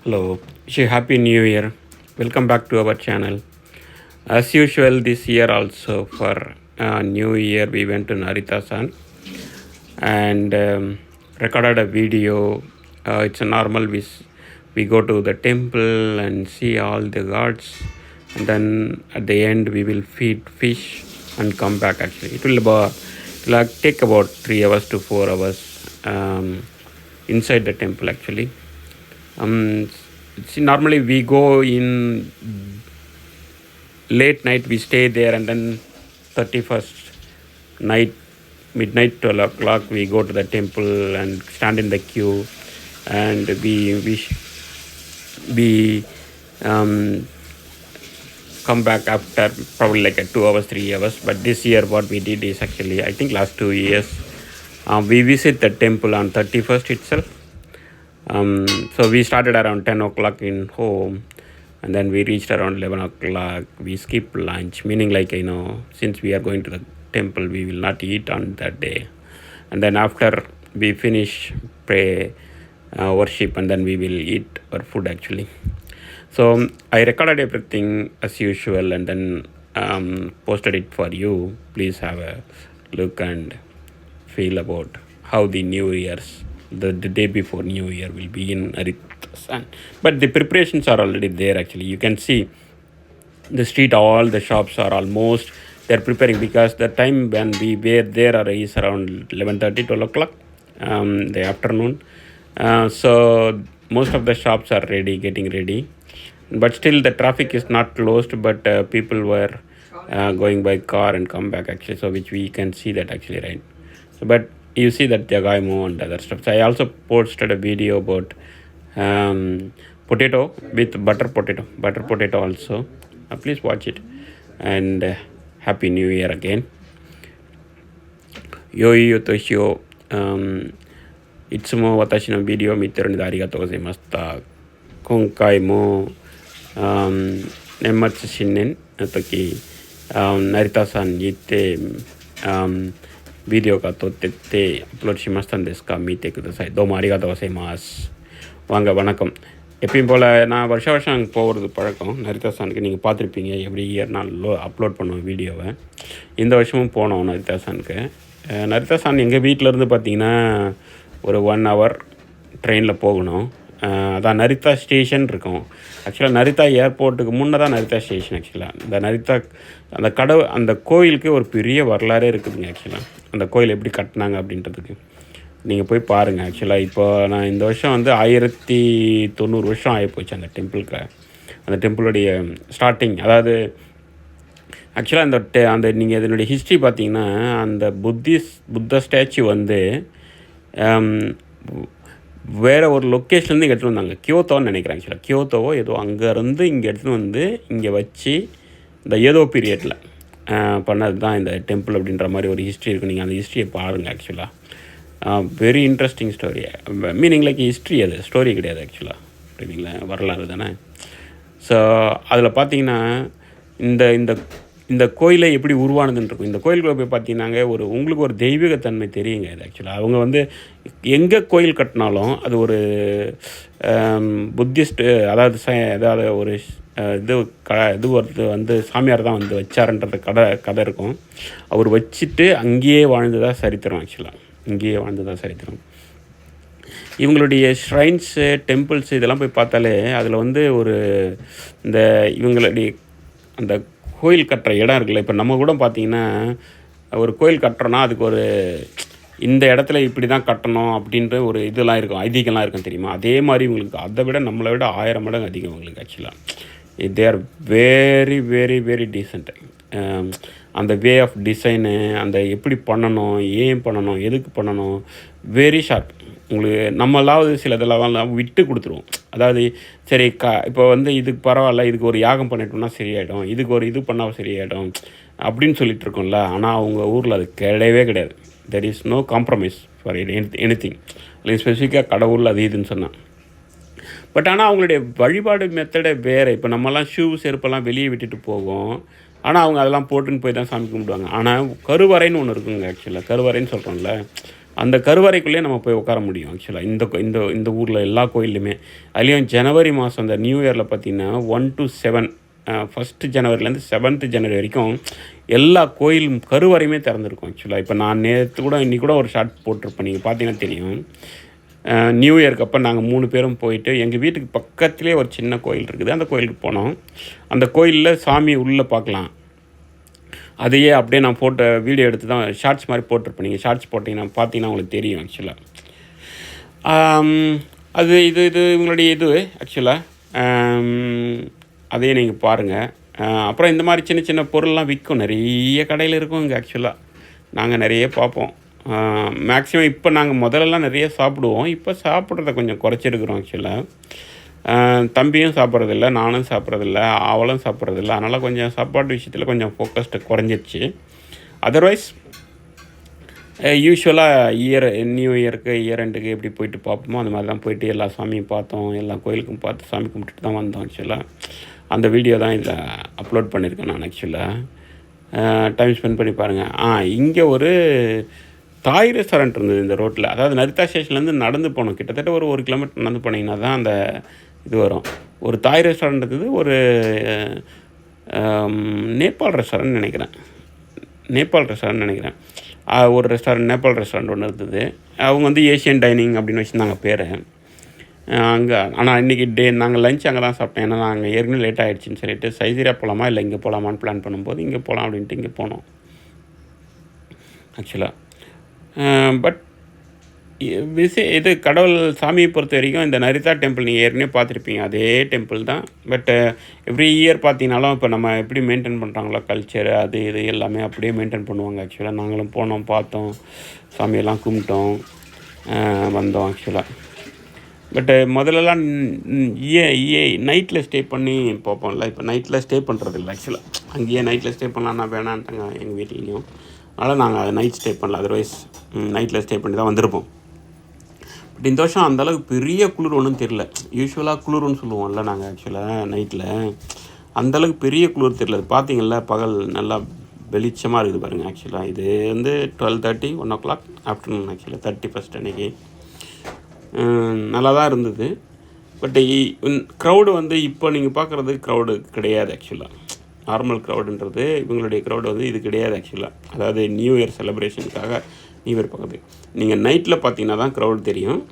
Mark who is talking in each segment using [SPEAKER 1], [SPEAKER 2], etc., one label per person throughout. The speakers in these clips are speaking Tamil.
[SPEAKER 1] Hello, wish you happy new year. Welcome back to our channel. As usual, this year also for new year we went to Narita-san and recorded a video. It's a normal we go to the temple and see all the gods, and then at the end we will feed fish and come back. Actually, it will take about 3 hours to 4 hours inside the temple actually. See, normally we go in late night, we stay there, and then 31st night, midnight 12 o'clock, we go to the temple and stand in the queue, and we come back after probably like a 2 hours, 3 hours. But this year what we did is actually, I think last 2 years, we visit the temple on 31st itself. So we started around 10 o'clock in home, and then we reached around 11 o'clock. We skipped lunch, meaning like, since we are going to the temple, we will not eat on that day. And then after we finish pray, worship, and then we will eat our food actually. So I recorded everything as usual and then posted it for you. Please have a look and feel about how the New Year's, the day before New Year will be in Narita-san. But the preparations are already there actually. You can see the street, all the shops are almost, they're preparing, because the time when we were there is around 11:30, 12 o'clock, the afternoon. So most of the shops are ready, getting ready. But still the traffic is not closed, but people were going by car and come back actually, so which we can see that actually, right? So, but you see that Jagaimo and other stuff. So I also posted a video about potato with butter potato also. Please watch it, and happy new year again. Yoiyo toshio, いつも私のビデオを見てるのでありがとうございました。今回も、年末新年の時、成田さんに行って、ビデオが撮っててアップロードしましたんですか、見てください。どうもありがとうございます。வாங்க வணக்கம். எப்பயும் போல் நான் வருஷம் போகிறது பழக்கம். நரிதாசானுக்கு நீங்கள் பார்த்துருப்பீங்க, எவ்ரி இயர் நான் அப்லோட் பண்ணுவேன் வீடியோவை. இந்த வருஷமும் போனோம் நரிதாசானுக்கு. நரிதாசான் எங்கள் வீட்டிலேருந்து பார்த்தீங்கன்னா ஒரு 1 hour ட்ரெயினில் போகணும். அதான் நரித்தா ஸ்டேஷன் இருக்கும். ஆக்சுவலாக நரித்தா ஏர்போர்ட்டுக்கு முன்னே தான் நரித்தா ஸ்டேஷன். ஆக்சுவலாக இந்த நரித்தா அந்த கோயிலுக்கு ஒரு பெரிய வரலாறே இருக்குதுங்க. ஆக்சுவலாக அந்த கோயில் எப்படி கட்டினாங்க அப்படின்றதுக்கு நீங்கள் போய் பாருங்கள். ஆக்சுவலாக இப்போ நான் இந்த வருஷம் வந்து 1090 வருஷம் ஆகிப்போச்சு அந்த டெம்பிளுக்கு. அந்த டெம்பிளுடைய ஸ்டார்டிங், அதாவது ஆக்சுவலாக அந்த நீங்கள் இதனுடைய ஹிஸ்ட்ரி பார்த்தீங்கன்னா, அந்த புத்த ஸ்டாச்சு வந்து வேறு ஒரு லொக்கேஷன்லேருந்து இங்கே எடுத்துகிட்டு வந்தாங்க. கியோத்தோன்னு நினைக்கிறேன். ஆக்சுவலாக கியோத்தோவோ ஏதோ அங்கேருந்து இங்கே எடுத்துகிட்டு வந்து இங்கே வச்சு இந்த ஏதோ பீரியடில் பண்ணது தான் இந்த டெம்பிள் அப்படின்ற மாதிரி ஒரு ஹிஸ்ட்ரி இருக்குது. நீங்கள் அந்த ஹிஸ்ட்ரியை பாருங்கள். ஆக்சுவலாக very interesting story. Meaning like history, அது ஸ்டோரி கிடையாது ஆக்சுவலாக, புரியுதுங்களா, வரலாறு தானே. ஸோ அதில் பார்த்தீங்கன்னா இந்த இந்த கோயிலை எப்படி உருவானதுன்னு இருக்கும். இந்த கோயிலுக்குள்ளே போய் பார்த்தீங்கன்னாங்க உங்களுக்கு ஒரு தெய்வீகத்தன்மை தெரியுங்க. இது ஆக்சுவலாக அவங்க வந்து எங்கே கோயில் கட்டினாலும் அது ஒரு புத்திஸ்ட்டு, அதாவது ஒரு இது வந்து சாமியார் தான் வந்து வச்சாருன்றது கதை இருக்கும். அவர் வச்சுட்டு அங்கேயே வாழ்ந்ததாக சரித்திரம். ஆக்சுவலாக இங்கேயே வாழ்ந்ததாக சரித்திரம். இவங்களுடைய ஷ்ரைன்ஸு, டெம்பிள்ஸு இதெல்லாம் போய் பார்த்தாலே அதில் வந்து இந்த இவங்களுடைய அந்த கோயில் கட்டுற இடம் இருக்குல்ல. இப்போ நம்ம கூட பார்த்திங்கன்னா ஒரு கோயில் கட்டுறோன்னா அதுக்கு இந்த இடத்துல இப்படி தான் கட்டணும் அப்படின்ற ஒரு இதெல்லாம் இருக்கும், ஐதீகம்லாம் இருக்கும் தெரியுமா. அதே மாதிரி இவங்களுக்கு அதை விட நம்மளை விட 1000 மடங்கு அதிகம் இவங்களுக்கு. ஆக்சுவலாக they are very very very decent. அந்த வே ஆஃப் டிசைனு, அந்த எப்படி பண்ணணும், ஏன் பண்ணணும், எதுக்கு பண்ணணும், வெரி ஷார்ப். உங்களுக்கு நம்மளாவது சில இதெல்லாம் விட்டு கொடுத்துருவோம். அதாவது சரி இப்போ வந்து இதுக்கு பரவாயில்ல, இதுக்கு ஒரு யாகம் பண்ணிட்டோம்னா சரியாயிடும், இதுக்கு ஒரு இது பண்ணால் சரியாயிடும் அப்படின்னு சொல்லிட்டு இருக்கோம்ல. ஆனால் அவங்க ஊரில் அது கிடையவே கிடையாது. There is no compromise for anything. இல்லை ஸ்பெசிஃபிக்காக கடவுள் அது இதுன்னு சொன்னான். பட் ஆனால் அவங்களுடைய வழிபாடு மெத்தடே வேறு. இப்போ நம்மலாம் ஷூ செருப்பெல்லாம் வெளியே விட்டுட்டு போவோம், ஆனால் அவங்க அதெல்லாம் போட்டுன்னு போய் தான் சாமி கும்பிடுவாங்க. ஆனால் கருவறைன்னு ஒன்று இருக்குங்க. ஆக்சுவலாக கருவறைன்னு சொல்கிறோம்ல, அந்த கருவறைக்குள்ளேயே நம்ம போய் உட்கார முடியும் ஆக்சுவலாக இந்த இந்த இந்த ஊரில் எல்லா கோயில்லையுமே. அதுலேயும் ஜனவரி மாதம் அந்த நியூ இயரில் பார்த்திங்கன்னா 1 to 7 1 ஜனவரிலேருந்து 7th ஜனவரி வரைக்கும் எல்லா கோயில் கருவறையுமே திறந்துருக்கும் ஆக்சுவலாக. இப்போ நான் நேற்று கூட இன்றைக்கி கூட ஒரு ஷார்ட் போட்டிருப்பேன், நீங்கள் பார்த்தீங்கன்னா தெரியும். நியூ இயருக்கு அப்போ நாங்கள் 3 பேரும் போயிட்டு எங்கள் வீட்டுக்கு பக்கத்துலேயே ஒரு சின்ன கோயில் இருக்குது, அந்த கோயிலுக்கு போனோம். அந்த கோயிலில் சாமி உள்ளே பார்க்கலாம். அதையே அப்படியே நான் வீடியோ எடுத்து தான் ஷார்ட்ஸ் மாதிரி போட்டிருப்பேன். நீங்கள் ஷார்ட்ஸ் போட்டிங்கன்னா பார்த்தீங்கன்னா உங்களுக்கு தெரியும் ஆக்சுவலாக. அது இது உங்களுடைய இது ஆக்சுவலாக அதையே நீங்கள் பாருங்கள். அப்புறம் இந்த மாதிரி சின்ன சின்ன பொருள்லாம் விற்கும், நிறைய கடையில் இருக்கும் இங்கே ஆக்சுவலாக. நாங்கள் நிறைய பார்ப்போம். மேக்ஸிமம் இப்போ நாங்கள் முதல்லலாம் நிறைய சாப்பிடுவோம், இப்போ சாப்பிட்றத கொஞ்சம் குறைச்சிருக்கிறோம் ஆக்சுவலாக. தம்பியும் சாப்பிட்றதில்ல, நானும் சாப்பிட்றதில்ல, அவளும் சாப்பிட்றதில்ல. அதனால் கொஞ்சம் சாப்பாட்டு விஷயத்தில் கொஞ்சம் ஃபோக்கஸ்டு குறைஞ்சிருச்சு. அதர்வைஸ் யூஸ்வலாக நியூ இயருக்கு இயர் எண்டுக்கு எப்படி போயிட்டு பார்ப்போமோ அந்த மாதிரி தான் போயிட்டு எல்லா சாமியும் பார்த்தோம், எல்லா கோயிலுக்கும் பார்த்து சாமி கும்பிட்டுட்டு தான் வந்தோம் ஆக்சுவலாக. அந்த வீடியோ தான் இதில் அப்லோட் பண்ணியிருக்கேன் நான் ஆக்சுவலாக. டைம் ஸ்பெண்ட் பண்ணி பாருங்கள். இங்கே ஒரு தாய் ரெஸ்டாரண்ட் இருந்தது இந்த ரோட்டில். அதாவது நரிதா ஸ்டேஷன்லேருந்து நடந்து போகணும், கிட்டத்தட்ட ஒரு 1 கிலோமீட்டர் நடந்து போனீங்கன்னா தான் அந்த இது வரும். ஒரு தாய் ரெஸ்டாரண்ட் இருக்குது, ஒரு நேபாள் ரெஸ்டாரண்ட் நினைக்கிறேன், ஒரு ரெஸ்டாரண்ட் நேபாள் ரெஸ்டாரண்ட் ஒன்று இருந்தது. அவங்க வந்து ஏஷியன் டைனிங் அப்படின்னு வச்சுருந்தாங்க பேர் அங்கே. ஆனால் இன்றைக்கி நாங்கள் லஞ்ச் அங்கே தான் சாப்பிட்டேன். ஏன்னா நாங்கள் ஏற்கனவே லேட் ஆகிடுச்சின்னு சொல்லிட்டு சைசீரியா போகலாமா இல்லை இங்கே போகலாமான்னு பிளான் பண்ணும்போது இங்கே போகலாம் அப்படின்ட்டு இங்கே போனோம் ஆக்சுவலாக. பட் இது கடவுள் சாமியை பொறுத்த வரைக்கும் இந்த நரிதா டெம்பிள் நீங்கள் ஏற்கனவே பார்த்துருப்பீங்க, அதே டெம்பிள் தான். பட் எவ்ரி இயர் பார்த்தீங்கனாலும் இப்போ நம்ம எப்படி மெயின்டைன் பண்ணுறாங்களோ கல்ச்சரு அது இது எல்லாமே அப்படியே மெயின்டைன் பண்ணுவாங்க ஆக்சுவலாக. நாங்களும் போனோம், பார்த்தோம், சாமியெல்லாம் கும்பிட்டோம், வந்தோம் ஆக்சுவலாக. பட்டு முதல்லலாம் நைட்டில் ஸ்டே பண்ணி பார்ப்போம்ல, இப்போ நைட்டில் ஸ்டே பண்ணுறதில்ல ஆக்சுவலாக. அங்கேயே நைட்டில் ஸ்டே பண்ணலான்னா வேணான்ட்டாங்க எங்கள் வீட்லேயும். அதனால் நாங்கள் நைட் ஸ்டே பண்ணல, அதர்வைஸ் நைட்டில் ஸ்டே பண்ணி தான் வந்திருப்போம். பட் இந்த வருஷம் அந்தளவுக்கு பெரிய குளிர் ஒன்றும் தெரியல. யூஸ்வலாக குளிர்னு சொல்லுவோம்ல நாங்கள் ஆக்சுவலாக நைட்டில், அந்தளவுக்கு பெரிய குளிர் தெரியல. அது பார்த்தீங்கல்ல, பகல் நல்லா வெளிச்சமாக இருக்குது பாருங்கள் ஆக்சுவலாக. இது வந்து 12:30 1 o'clock ஆஃப்டர்நூன் ஆக்சுவலாக 31st அன்றைக்கி. நல்லா தான் இருந்தது. பட் க்ரௌடு வந்து இப்போ நீங்கள் பார்க்குறது க்ரௌடு கிடையாது ஆக்சுவலாக. நார்மல் க்ரௌடுன்றது இவங்களுடைய க்ரௌடு வந்து இது கிடையாது ஆக்சுவலாக. அதாவது நியூ இயர் செலிப்ரேஷனுக்காக நியூ இயர் பார்க்குறது. நீங்கள் நைட்டில் பார்த்தீங்கன்னா தான் க்ரௌட் தெரியும்.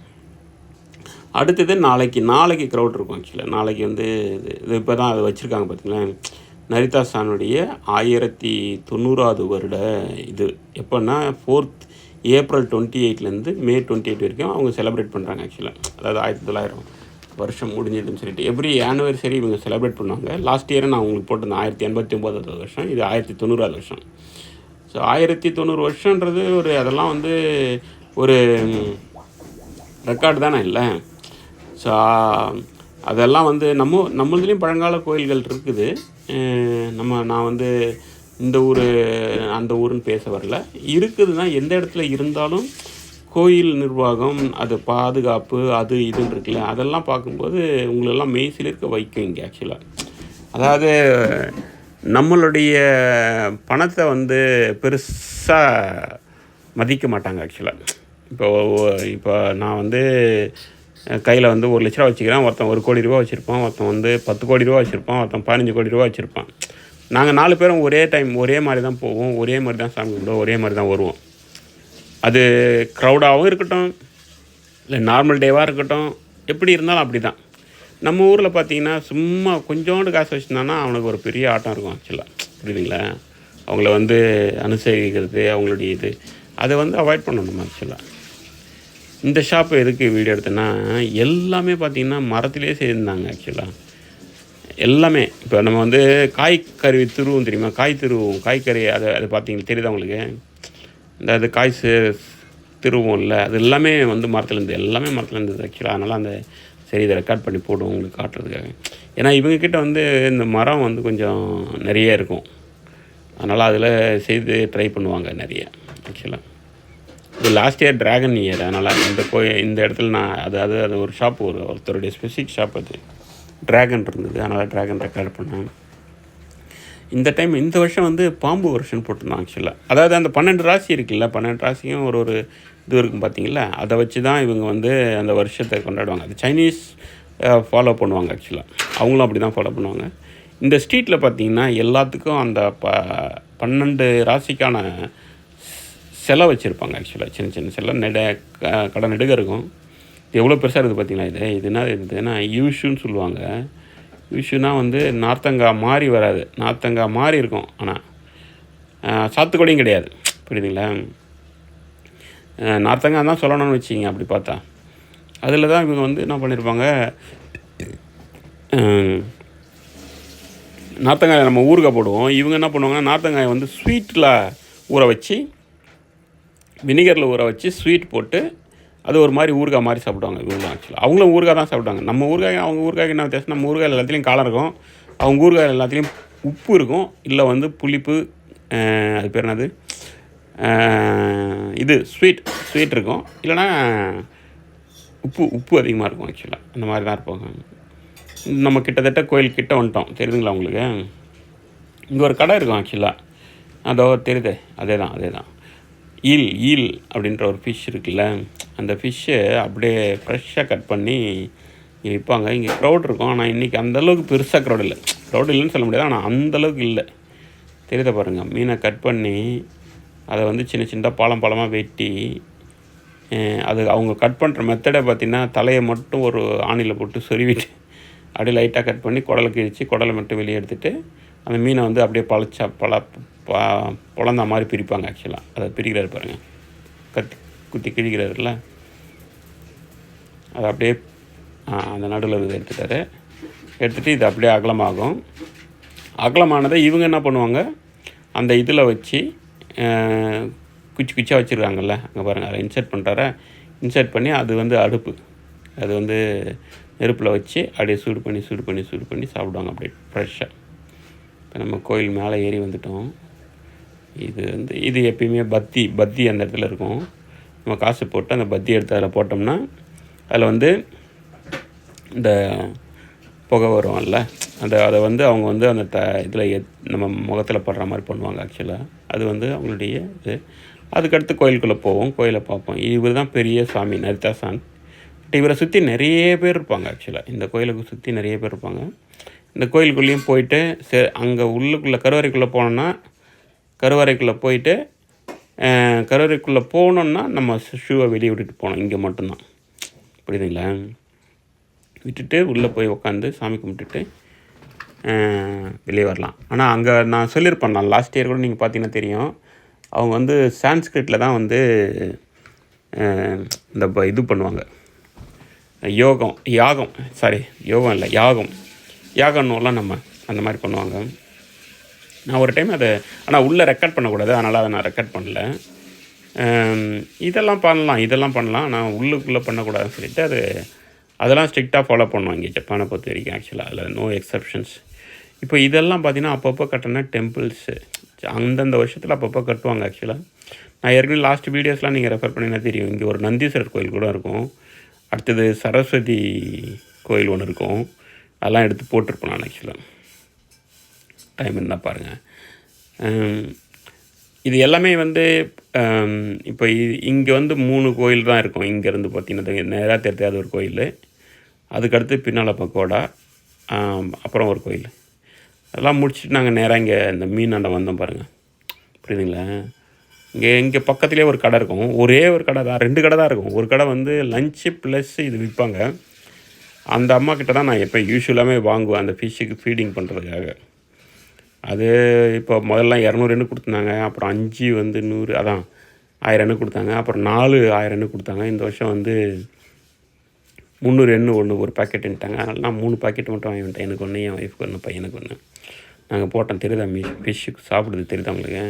[SPEAKER 1] அடுத்தது நாளைக்கு க்ரௌட் இருக்கும் ஆக்சுவலாக. நாளைக்கு வந்து இது இப்போ தான் அது வச்சுருக்காங்க பார்த்தீங்களா, நரிதா சானுடைய 1090வது வருட இது எப்போன்னா 4th April 28லேருந்து May 28 வரைக்கும் அவங்க செலிப்ரேட் பண்ணுறாங்க ஆக்சுவலாக. அதாவது 1900 வருஷம் முடிஞ்சதுன்னு சொல்லிட்டு எவ்ரி ஆனிவர்சரி இவங்க செலிப்ரேட் பண்ணுவாங்க. லாஸ்ட் இயர் நான் உங்களுக்கு போட்டிருந்தேன் 1089வது வருஷம், இது 1090வது வருஷம். ஸோ 1090 வருஷன்றது அதெல்லாம் வந்து ஒரு ரெக்கார்டு தானே இல்லை. ஸோ அதெல்லாம் வந்து நம்மளதுலேயும் பழங்கால கோயில்கள் இருக்குது. நான் வந்து இந்த ஊர் அந்த ஊருன்னு பேச வரல, இருக்குதுன்னா எந்த இடத்துல இருந்தாலும் கோயில் நிர்வாகம், அது பாதுகாப்பு, அது இதுன்னு இருக்குல்ல, அதெல்லாம் பார்க்கும்போது உங்களெல்லாம் மெய்சிலிருக்க வைக்கும் இங்கே ஆக்சுவலாக. அதாவது நம்மளுடைய பணத்தை வந்து பெருசாக மதிக்க மாட்டாங்க ஆக்சுவலாக. இப்போ நான் வந்து கையில் வந்து 1 லட்ச ரூபா வச்சுக்கிறேன், ஒருத்தன் 1 கோடி ரூபா வச்சுருப்பான், ஒருத்தன் வந்து 10 கோடி ரூபா வச்சுருப்பான், ஒருத்தன் 15 கோடி ரூபா வச்சுருப்பான். நாங்கள் 4 பேரும் ஒரே டைம் ஒரே மாதிரி தான் போவோம், ஒரே மாதிரி தான் சாமி கும்பிடுவோம், ஒரே மாதிரி தான் வருவோம். அது க்ரௌடாகவும் இருக்கட்டும் இல்லை நார்மல் டேவாக இருக்கட்டும், எப்படி இருந்தாலும் அப்படி தான். நம்ம ஊரில் பார்த்திங்கன்னா சும்மா கொஞ்சோண்டு காசு வச்சுருந்தானா அவனுக்கு ஒரு பெரிய ஆட்டம் இருக்கும் ஆக்சுவலாக, புரியுதுங்களா? அவங்கள வந்து அனுசரிக்கிறது, அவங்களுடைய இது அதை வந்து அவாய்ட் பண்ணணும் ஆக்சுவலாக. இந்த ஷாப்பு எதுக்கு வீடியோ எடுத்தேன்னா, எல்லாமே பார்த்திங்கன்னா மரத்துலேயே செய்திருந்தாங்க ஆக்சுவலாக. எல்லாமே இப்போ நம்ம வந்து காய்கறி திருவும் தெரியுமா, காய்கறி அது பார்த்தீங்கன்னா தெரியுதா உங்களுக்கு? அது காய் திருவோம் இல்லை, அது எல்லாமே வந்து மரத்துலேருந்து, எல்லாமே மரத்துலேருந்து ஆக்சுவலாக. அதனால் சரி இதை ரெக்கார்ட் பண்ணி போடுவோம் உங்களுக்கு காட்டுறதுக்காக. ஏன்னா இவங்கக்கிட்ட வந்து இந்த மரம் வந்து கொஞ்சம் நிறைய இருக்கும், அதனால் அதில் செய்து ட்ரை பண்ணுவாங்க நிறைய ஆக்சுவலாக. இது லாஸ்ட் இயர் ட்ராகன் இயர், அதனால் இந்த இடத்துல நான் அது ஒரு ஷாப்பு, ஒருத்தருடைய ஸ்பெசிஃபிக் ஷாப், அது ட்ராகன் இருந்தது, அதனால் ட்ராகன் ரெக்கார்ட் பண்ணேன். இந்த டைம் இந்த வருஷம் வந்து பாம்பு வருஷன் போட்டிருந்தான் ஆக்சுவலாக. அதாவது அந்த 12 ராசி இருக்குல்ல, 12 ராசியும் ஒரு ஒரு இது இருக்கும் பார்த்தீங்களா, அதை வச்சு தான் இவங்க வந்து அந்த வருஷத்தை கொண்டாடுவாங்க. அது சைனீஸ் ஃபாலோ பண்ணுவாங்க ஆக்சுவலாக. அவங்களும் அப்படி தான் ஃபாலோ பண்ணுவாங்க. இந்த ஸ்ட்ரீட்டில் பார்த்தீங்கன்னா எல்லாத்துக்கும் அந்த 12 ராசிக்கான சிலை வச்சுருப்பாங்க ஆக்சுவலாக. சின்ன சின்ன சிலை கடை நெடுக இருக்கும். இது எவ்வளோ பெருசாக இருக்குது பார்த்தீங்களா. இதுனா யூஷுன்னு சொல்லுவாங்க. யூஷுனா வந்து நார்த்தங்காய் மாறி வராது, நார்த்தங்காய் மாறி இருக்கும். ஆனால் சாத்துக்குடியும் கிடையாது, புரியுதுங்களா. நார்த்தங்காய் தான் சொல்லணும்னு வச்சிங்க அப்படி பார்த்தா. அதில் தான் இவங்க வந்து என்ன பண்ணியிருப்பாங்க, நார்த்தங்காயை நம்ம ஊறுகாய் போடுவோம். இவங்க என்ன பண்ணுவாங்கன்னா நார்த்தங்காயை வந்து ஸ்வீட்டில் ஊற வச்சு, வினிகரில் ஊற வச்சு ஸ்வீட் போட்டு அது ஒரு மாதிரி ஊறுகாய் மாதிரி சாப்பிடுவாங்க இவங்களும். ஆக்சுவலாக அவங்களும் ஊறுகாய் தான் சாப்பிடுவாங்க. நம்ம ஊறுகாய் அவங்க ஊறுகாய்க்கு என்ன வித்தியாசம், நம்ம ஊறுகாயில் எல்லாத்துலேயும் காலம் இருக்கும், அவங்க ஊறுகாயில் எல்லாத்துலேயும் உப்பு இருக்கும், இல்லை வந்து புளிப்பு, அது பேர் என்னது, இது ஸ்வீட் இருக்கும், இல்லைனா உப்பு அதிகமாக இருக்கும். ஆக்சுவலாக அந்த மாதிரி தான் இருப்பாங்க. நம்ம கிட்டத்தட்ட கோயில் கிட்ட வந்துட்டோம், தெரியுதுங்களா உங்களுக்கு. இங்கே ஒரு கடை இருக்கும் ஆக்சுவலாக, அதோ தெரியுது, அதே தான் ஈல் அப்படின்ற ஒரு ஃபிஷ் இருக்குல்ல, அந்த ஃபிஷ்ஷை அப்படியே ஃப்ரெஷ்ஷாக கட் பண்ணி விற்பாங்க. இங்கே க்ரௌட் இருக்கும், ஆனால் இன்றைக்கி அந்தளவுக்கு பெருசாக க்ரௌட் இல்லை. க்ரௌட் இல்லைன்னு சொல்ல முடியாது, ஆனால் அந்தளவுக்கு இல்லை. தெரியுத பாருங்கள், மீனை கட் பண்ணி அதை வந்து சின்ன சின்னதாக பாலமாக வெட்டி, அது அவங்க கட் பண்ணுற மெத்தடை பார்த்திங்கன்னா தலையை மட்டும் ஒரு ஆணியில் போட்டு சொருவிட்டு அப்படியே லைட்டாக கட் பண்ணி குடலை கிழித்து குடலை மட்டும் வெளியே எடுத்துகிட்டு அந்த மீனை வந்து அப்படியே பொழந்த மாதிரி பிரிப்பாங்க. ஆக்சுவலாக அதை பிரிக்கிறாரு பாருங்கள், குத்தி கிழிக்கிறாருல, அதை அப்படியே அந்த நடுவில் இருந்து எடுத்துகிட்டு இது அப்படியே அகலமானதை இவங்க என்ன பண்ணுவாங்க, அந்த இதில் வச்சு குச்சியாக வச்சுருக்காங்கல்ல, அங்கே பாருங்கள், அதை இன்சர்ட் பண்ணி அது வந்து அடுப்பு, அது வந்து நெருப்பில் வச்சு அப்படியே சூடு பண்ணி சாப்பிடுவாங்க அப்படியே ஃப்ரெஷ்ஷாக. இப்போ நம்ம கோயில் மேலே ஏறி வந்துட்டோம். இது எப்பயுமே பத்தி அந்த இடத்துல இருக்கும். நம்ம காசு போட்டு அந்த பத்தி எடுத்து அதில் போட்டோம்னா அதில் வந்து இந்த புகை வரும்ல, அதை வந்து அவங்க வந்து அந்த இதில் நம்ம முகத்தில் படுற மாதிரி பண்ணுவாங்க. ஆக்சுவலாக அது வந்து அவங்களுடைய இது. அதுக்கடுத்து கோயிலுக்குள்ளே போவோம், கோயிலை பார்ப்போம். இவர் தான் பெரிய சாமி நரிதாசான். இவரை சுற்றி நிறைய பேர் இருப்பாங்க. ஆக்சுவலாக இந்த கோயிலுக்கு சுற்றி நிறைய பேர் இருப்பாங்க. இந்த கோயிலுக்குள்ளேயும் போயிட்டு அங்கே உள்ளுக்குள்ளே கருவறைக்குள்ளே போனோன்னா, கருவறைக்குள்ளே போயிட்டு கருவறைக்குள்ளே போகணுன்னா நம்ம ஷூவை வெளியே விட்டுட்டு போகணும். இங்கே மட்டும்தான், புரியுதுங்களா. விட்டுட்டு உள்ளே போய் உட்காந்து சாமி கும்பிட்டுட்டு வெளியே வரலாம். ஆனால் அங்கே நான் சொல்லியிருப்பேன், நான் லாஸ்ட் இயர் கூட நீங்கள் பார்த்தீங்கன்னா தெரியும், அவங்க வந்து சான்ஸ்கிரிட்டில் தான் வந்து இந்த இது பண்ணுவாங்க, யாகம்னுலாம் நம்ம அந்த மாதிரி பண்ணுவாங்க. நான் ஒரு டைம் அதை ஆனால் உள்ளே ரெக்கார்ட் பண்ணக்கூடாது, அதனால் அதை நான் ரெக்கார்ட் பண்ணல. இதெல்லாம் பண்ணலாம் நான் உள்ளுக்குள்ளே பண்ணக்கூடாதுன்னு சொல்லிவிட்டு அதெல்லாம் ஸ்ட்ரிக்டாக ஃபாலோ பண்ணுவாங்க இங்கே ஜப்பானை பொறுத்த வரைக்கும். ஆக்சுவலாக அதில் நோ எக்ஸப்ஷன்ஸ். இப்போ இதெல்லாம் பார்த்திங்கன்னா அப்பப்போ கட்டின டெம்பிள்ஸு அந்தந்த வருஷத்தில் அப்பப்போ கட்டுவாங்க. ஆக்சுவலாக நான் ஏற்கனவே லாஸ்ட் வீடியோஸ்லாம் நீங்கள் ரெஃபர் பண்ணிங்கன்னா தெரியும். இங்கே ஒரு நந்தீஸ்வரர் கோயில் கூட இருக்கும், அடுத்தது சரஸ்வதி கோயில் ஒன்று இருக்கும், அதெல்லாம் எடுத்து போட்டிருப்பேன் நான். ஆக்சுவலாக டைம் இருந்தால் பாருங்கள். இது எல்லாமே வந்து இப்போ இங்கே வந்து 3 கோயில் தான் இருக்கும். இங்கேருந்து பார்த்தீங்கன்னா நேராக தெரியாது ஒரு கோயில், அதுக்கடுத்து பின்னால் பக்கோடா, அப்புறம் ஒரு கோயில். அதெல்லாம் முடிச்சுட்டு நாங்கள் நேராக இங்கே இந்த மீனாண்ட வந்தோம் பாருங்கள், புரியுதுங்களா. இங்கே பக்கத்துலேயே ஒரு கடை இருக்கும், ஒரே ஒரு கடை தான், 2 கடை தான் இருக்கும். ஒரு கடை வந்து லஞ்சு ப்ளஸ் இது விற்பாங்க. அந்த அம்மா கிட்ட தான் நான் எப்போ யூஸ்வலாகவே வாங்குவேன் அந்த ஃபிஷ்ஷுக்கு ஃபீடிங் பண்ணுறதுக்காக. அது இப்போ முதல்ல 200 எண்ணு கொடுத்தாங்க, அப்புறம் 5 வந்து 100, அதான் 1000 எண்ணு கொடுத்தாங்க, அப்புறம் 4 1000 எண்ணு கொடுத்தாங்க. இந்த வருஷம் வந்து 300 எண்ணு ஒன்று ஒரு பாக்கெட்டுன்ட்டாங்க. அதனால் நான் 3 பாக்கெட் மட்டும் வாங்கி விட்டேன், எனக்கு ஒன்று, என் ஒய்ஃபுக்கு ஒன்று, பையனுக்கு ஒன்று. நாங்கள் போட்டோம், தெரியுதா ஃபிஷ்ஷுக்கு சாப்பிடுது தெரியுதா உங்களுக்கு.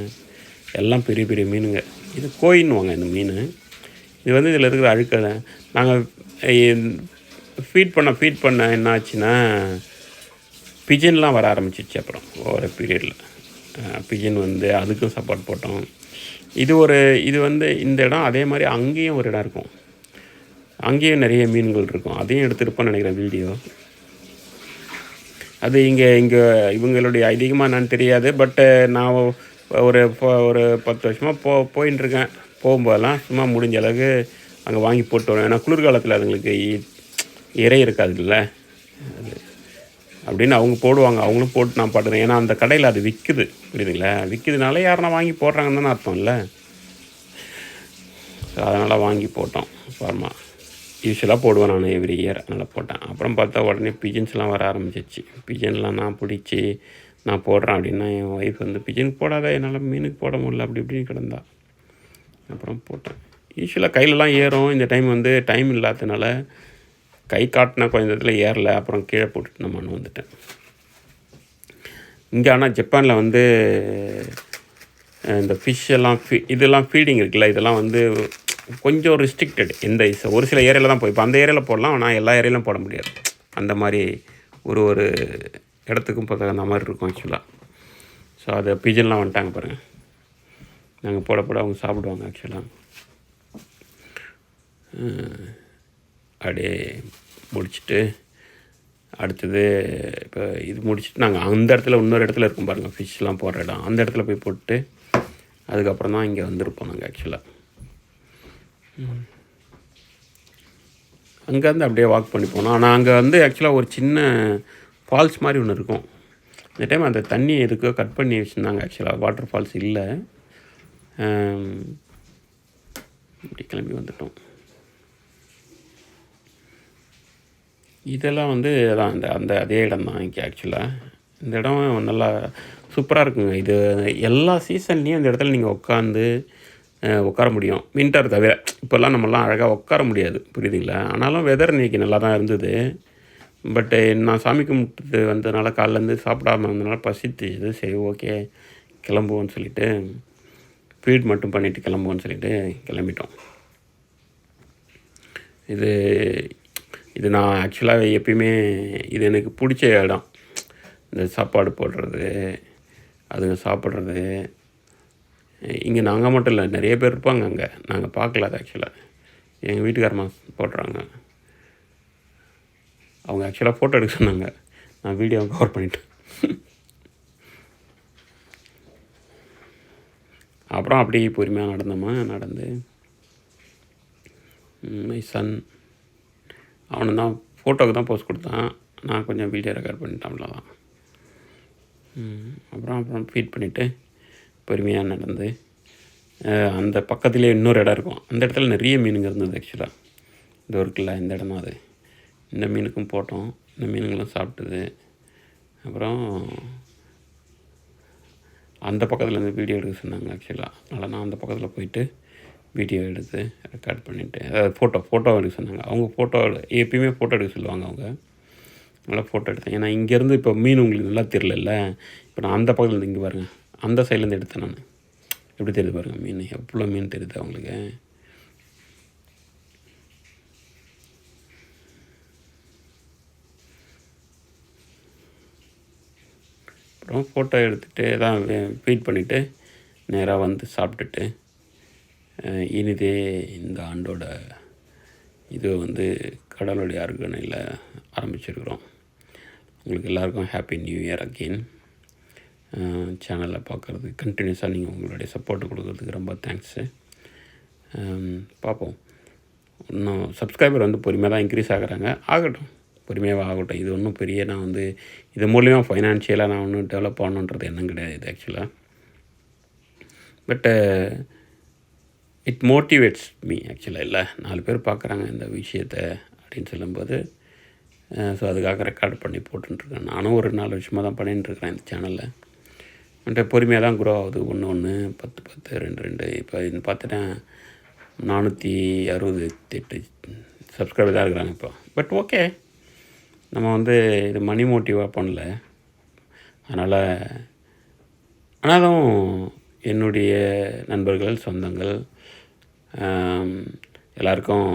[SPEAKER 1] எல்லாம் பெரிய பெரிய மீனுங்க. இது கோயின்னுவாங்க இந்த மீன். இது வந்து இதில் இருக்கிற அழுக்கலை நாங்கள் ஃபீட் பண்ண என்ன ஆச்சுன்னா பிஜன்லாம் வர ஆரம்பிச்சிச்சு. அப்புறம் ஒரு பீரியடில் பிஜன் வந்து அதுக்கும் சப்போர்ட் போட்டோம். இது வந்து இந்த இடம் அதே மாதிரி அங்கேயும் ஒரு இடம் இருக்கும், அங்கேயும் நிறைய மீன்கள் இருக்கும். அதையும் எடுத்துருப்போன்னு நினைக்கிறேன் வீடியோ. அது இங்கே இவங்களுடைய ஐதீகமாக என்னன்னு தெரியாது. பட்டு நான் ஒரு 10 வருஷமாக போயின்ட்டுருக்கேன். போகும்போதெல்லாம் சும்மா முடிஞ்ச அளவுக்கு அங்கே வாங்கி போட்டு வருவேன். ஏன்னா குளிர்காலத்தில் அதுங்களுக்கு இறை இருக்காதுல்ல அது அப்படின்னு அவங்க போடுவாங்க. அவங்களும் போட்டு நான் பாட்டுறேன். ஏன்னா அந்த கடையில் அது விற்குது, புரியுதுங்களா? விற்குதுனால யாருன்னா வாங்கி போடுறாங்கன்னு தானே அர்த்தம் இல்லை. ஸோ அதனால் வாங்கி போட்டோம். ஃபார்மா யூஸ்வலாக போடுவேன் நான் எவ்ரி இயர், அதனால் போட்டேன். அப்புறம் பார்த்தா உடனே பிஜன்ஸ்லாம் வர ஆரம்பிச்சிச்சு. பிஜன்லாம் நான் பிடிச்சி நான் போடுறேன் அப்படின்னா என் ஒய்ஃப் வந்து பிஜனுக்கு போடாத, என்னால் மீனுக்கு போட முடியல அப்படி இப்படின்னு கிடந்தா. அப்புறம் போட்டேன். யூஸ்வலாக கையிலலாம் ஏறும். இந்த டைம் வந்து டைம் இல்லாததுனால கை காட்டினா கொஞ்சம் நேரத்தில் ஏறலை. அப்புறம் கீழே போட்டுட்டு நான் மண் வந்துட்டேன். இங்கே ஆனால் ஜப்பானில் வந்து இந்த ஃபிஷ் எல்லாம் இதெல்லாம் ஃபீடிங் இருக்குல்ல, இதெல்லாம் வந்து கொஞ்சம் ரெஸ்ட்ரிக்டட். ஒரு சில ஏரியாவில் தான் இப்போ அந்த ஏரியாவில் போடலாம், ஆனால் எல்லா ஏரியாவிலும் போட முடியாது. அந்த மாதிரி ஒரு இடத்துக்கும் பார்த்தா அந்த மாதிரி இருக்கும் ஆக்சுவலாக. ஸோ அது பிஜன்லாம் வந்துட்டாங்க பாருங்கள். நாங்கள் போட அவங்க சாப்பிடுவாங்க ஆக்சுவலாக. அப்படியே முடிச்சுட்டு அடுத்தது இப்போ இது முடிச்சுட்டு நாங்கள் அந்த இடத்துல இன்னொரு இடத்துல இருக்கும் பாருங்கள், ஃபிஷ்லாம் போடுற இடம், அந்த இடத்துல போய் போட்டு அதுக்கப்புறம் தான் இங்கே வந்திருப்போம் நாங்கள் ஆக்சுவலாக. அங்கேருந்து அப்படியே வாக் பண்ணி போனோம். ஆனால் அங்கே வந்து ஆக்சுவலாக ஒரு சின்ன ஃபால்ஸ் மாதிரி ஒன்று இருக்கும். இந்த டைம் அந்த தண்ணி எதுக்கோ கட் பண்ணி வச்சுருந்தாங்க. ஆக்சுவலாக வாட்டர் ஃபால்ஸ் இல்லை. இப்படி கிளம்பி வந்துட்டோம். இதெல்லாம் வந்து அதான் அதே இடம் தான் இங்கே ஆக்சுவலாக. இந்த இடம் நல்லா சூப்பராக இருக்குங்க. இது எல்லா சீசன்லேயும் இந்த இடத்துல நீங்கள் உட்கார முடியும், வின்டர் தவிர. இப்போல்லாம் நம்மலாம் அழகாக உட்கார முடியாது, புரியுதுங்களா? ஆனாலும் வெதர் இன்றைக்கி நல்லா தான் இருந்தது. பட்டு நான் சாமி கும்பிட்டு வந்ததுனால காலைலேருந்து சாப்பிடாமல் இருந்ததுனால பசித்துது. சரி ஓகே கிளம்புவோன்னு சொல்லிவிட்டு ஃபீட் மட்டும் பண்ணிவிட்டு கிளம்புவோன்னு சொல்லிவிட்டு கிளம்பிட்டோம். இது நான் ஆக்சுவலாக எப்பயுமே இது எனக்கு பிடிச்ச இடம். இந்த சாப்பாடு போடுறது, அதுங்க சாப்பிட்றது. இங்கே நாங்கள் மட்டும் இல்லை, நிறைய பேர் இருப்பாங்க அங்கே. நாங்கள் பார்க்கல அது ஆக்சுவலாக. எங்கள் வீட்டுக்காரம்மா போடுறாங்க. அவங்க ஆக்சுவலாக ஃபோட்டோ எடுக்க சொன்னாங்க, நான் வீடியோ கவர் பண்ணிட்டேன். அப்புறம் அப்படியே பொறுமையாக நடந்து மை சன் அவனு தான் ஃபோட்டோவுக்கு தான் போஸ்ட் கொடுத்தான். நான் கொஞ்சம் வீடியோ ரெக்கார்ட் பண்ணிட்டேன் தான். அப்புறம் ஃபீட் பண்ணிவிட்டு பொறுமையாக நடந்து அந்த பக்கத்துலேயே இன்னொரு இடம் இருக்கும். அந்த இடத்துல நிறைய மீனுங்க இருந்தது ஆக்சுவலாக. இந்த இருக்குல்ல, இந்த இடம் தான் அது. இந்த மீனுக்கும் போட்டோம். இந்த மீனுங்களும் சாப்பிட்டுது. அப்புறம் அந்த பக்கத்தில் இருந்து வீடியோ எடுக்க சொன்னாங்க ஆக்சுவலாக. அதனால் நான் அந்த பக்கத்தில் போயிட்டு வீடியோ எடுத்து ரெக்கார்ட் பண்ணிவிட்டு, அதாவது ஃபோட்டோ எடுக்க சொன்னாங்க. அவங்க ஃபோட்டோ எப்பயுமே ஃபோட்டோ எடுக்க சொல்லுவாங்க அவங்க. நல்லா ஃபோட்டோ எடுத்தேன். ஏன்னா இங்கேருந்து இப்போ மீன் உங்களுக்கு நல்லா தெரியல. இப்போ நான் அந்த பக்கத்துலேருந்து இங்கே பாருங்கள், அந்த சைட்லேருந்து எடுத்தேன் நான். எப்படி தெரியுது பாருங்கள் மீன், எவ்வளோ மீன் தெரியுது அவங்களுக்கு. அப்புறம் ஃபோட்டோ எடுத்துகிட்டு தான் ஃபீட் பண்ணிவிட்டு நேராக வந்து சாப்பிட்டுட்டு இனிதே இந்த ஆண்டோட இது வந்து கடலுடைய அருகணையில் ஆரம்பிச்சிருக்கிறோம். உங்களுக்கு எல்லாேருக்கும் ஹாப்பி நியூ இயர் அகெயின். சேனலில் பார்க்குறது கண்டினியூஸாக நீங்கள் உங்களுடைய சப்போர்ட்டு கொடுக்குறதுக்கு ரொம்ப தேங்க்ஸு. பார்ப்போம். இன்னும் சப்ஸ்கிரைபர் வந்து பொறுமையாக தான் இன்க்ரீஸ் ஆகுறாங்க. ஆகட்டும், பொறுமையாக ஆகட்டும். இது ஒன்றும் பெரிய நான் வந்து இது மூலிமா ஃபைனான்ஷியலாக நான் ஒன்றும் டெவலப் பண்ணணுன்றது எண்ணம் கிடையாது இது ஆக்சுவலாக. பட்டு இட் மோட்டிவேட்ஸ் மீ ஆக்சுவலாக. இல்லை 4 பேர் பார்க்குறாங்க இந்த விஷயத்தை அப்படின்னு சொல்லும்போது, ஸோ அதுக்காக ரெக்கார்ட் பண்ணி போட்டுருக்கேன். நானும் ஒரு 4 வருஷமாக தான் பண்ணிட்டுருக்கிறேன் இந்த சேனலில். வந்துட்டு பொறுமையாக தான் க்ரோ ஆகுது. 1 10 2 இப்போ இது பார்த்துட்டா 468 சப்ஸ்கிரைபர் தான் இருக்கிறாங்க இப்போ. பட் ஓகே, நம்ம வந்து இது மணி மோட்டிவாக பண்ணல. அதனால் ஆனாலும் என்னுடைய நண்பர்கள், சொந்தங்கள் எல்லாருக்கும்,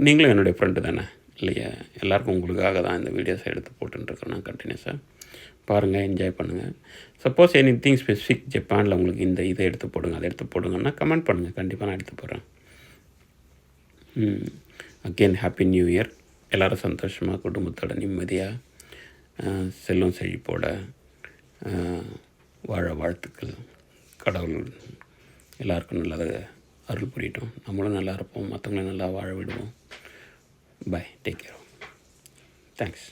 [SPEAKER 1] நீங்களும் என்னுடைய ஃப்ரெண்டு தானே இல்லையா? எல்லாருக்கும் உங்களுக்காக தான் இந்த வீடியோஸை எடுத்து போட்டுருக்கேன் நான் கண்டினியூஸாக. பாருங்கள், என்ஜாய் பண்ணுங்கள். சப்போஸ் எனி திங் ஸ்பெசிஃபிக் ஜப்பானில் உங்களுக்கு இந்த இதை எடுத்து போடுங்க, அதை எடுத்து போடுங்கன்னா கமெண்ட் பண்ணுங்கள், கண்டிப்பாக நான் எடுத்து போடுறேன். Again happy new year. எல்லோரும் சந்தோஷமாக குடும்பத்தோட நிம்மதியாக செல்வம் செழிப்போட வாழ வாழ்த்துக்கள். கடவுள் எல்லாருக்கும் நல்லதை அருள் புரியட்டும். நம்மளும் நல்லா இருப்போம், மற்றவங்களும் நல்லா வாழ விடுவோம். Bye, take care. தேங்க்ஸ்.